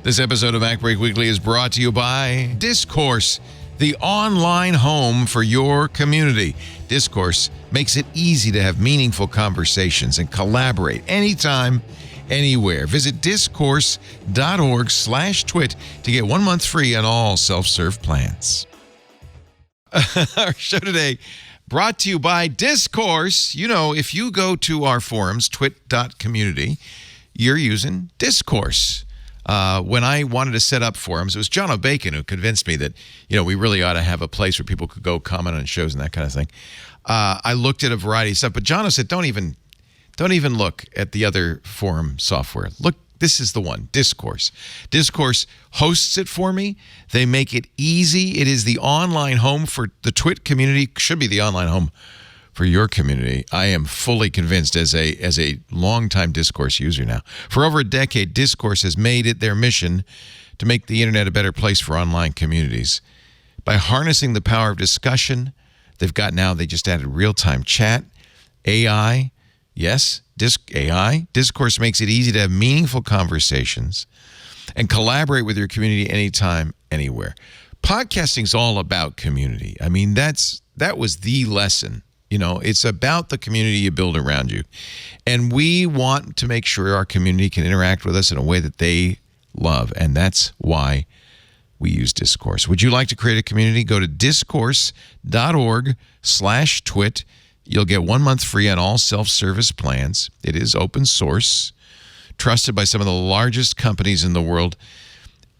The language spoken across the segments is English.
This episode of MacBreak Weekly is brought to you by Discourse, the online home for your community. Discourse makes it easy to have meaningful conversations and collaborate anytime, anywhere. Visit discourse.org/twit to get 1 month free on all self-serve plans. Our show today brought to you by Discourse. You know, if you go to our forums, twit.community, you're using Discourse. When I wanted to set up forums, it was John O'Bacon who convinced me that, we really ought to have a place where people could go comment on shows and that kind of thing. I looked at a variety of stuff, but John said, don't even look at the other forum software. Look, this is the one, Discourse. Discourse hosts it for me. They make it easy. It is the online home for the TWiT community. Should be the online home for your community. I am fully convinced as a longtime Discourse user now. For over a decade, Discourse has made it their mission to make the internet a better place for online communities. By harnessing the power of discussion, they just added real-time chat, AI. Yes, AI. Discourse makes it easy to have meaningful conversations and collaborate with your community anytime, anywhere. Podcasting's all about community. I mean, that was the lesson. It's about the community you build around you. And we want to make sure our community can interact with us in a way that they love. And that's why we use Discourse. Would you like to create a community? Go to discourse.org/twit. You'll get 1 month free on all self-service plans. It is open source, trusted by some of the largest companies in the world.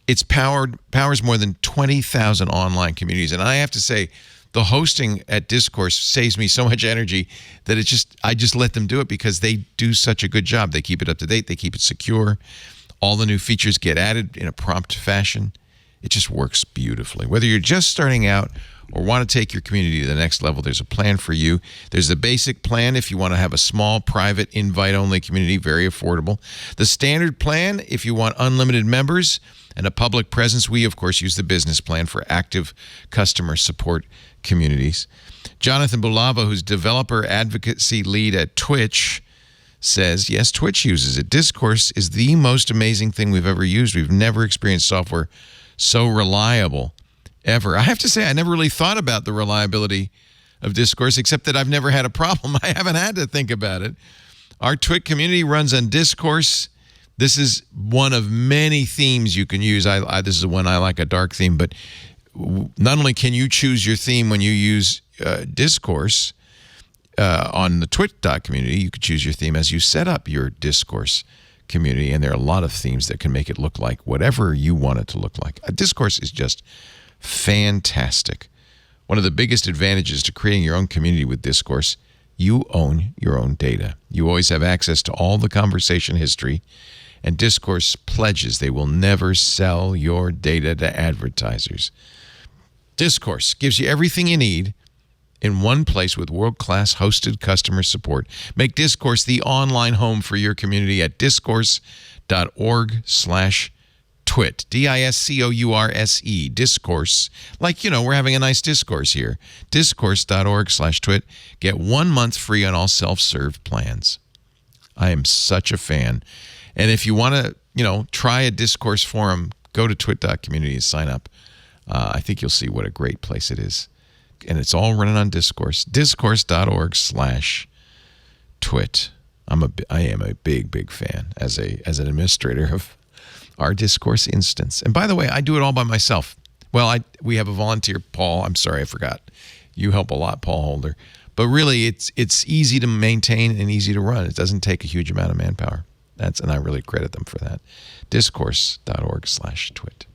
It's powers more than 20,000 online communities. And I have to say, the hosting at Discourse saves me so much energy that I just let them do it because they do such a good job. They keep it up to date. They keep it secure. All the new features get added in a prompt fashion. It just works beautifully. Whether you're just starting out or want to take your community to the next level, there's a plan for you. There's the basic plan if you want to have a small, private, invite-only community, very affordable. The standard plan if you want unlimited members and a public presence. We, of course, use the business plan for active customer support communities. Jonathan Bulava, who's developer advocacy lead at Twitch, says, yes, Twitch uses it. Discourse is the most amazing thing we've ever used. We've never experienced software so reliable ever. I have to say, I never really thought about the reliability of Discourse, except that I've never had a problem. I haven't had to think about it. Our TWiT community runs on Discourse. This is one of many themes you can use. This is the one I like, a dark theme, but not only can you choose your theme when you use Discourse on the twit.community, you can choose your theme as you set up your Discourse community, and there are a lot of themes that can make it look like whatever you want it to look like. Discourse is just fantastic. One of the biggest advantages to creating your own community with Discourse, you own your own data. You always have access to all the conversation history, and Discourse pledges they will never sell your data to advertisers. Discourse gives you everything you need in one place with world-class hosted customer support. Make Discourse the online home for your community at discourse.org/twit. DISCOURSE, Discourse. Like, we're having a nice discourse here. Discourse.org/twit. Get 1 month free on all self-serve plans. I am such a fan. And if you want to, try a Discourse forum, go to twit.community and sign up. I think you'll see what a great place it is. And it's all running on Discourse. Discourse.org/twit. I am a big, big fan as an administrator of our Discourse instance. And by the way, I do it all by myself. Well, we have a volunteer, Paul. I'm sorry, I forgot. You help a lot, Paul Holder. But really, it's easy to maintain and easy to run. It doesn't take a huge amount of manpower. And I really credit them for that. Discourse.org/twit.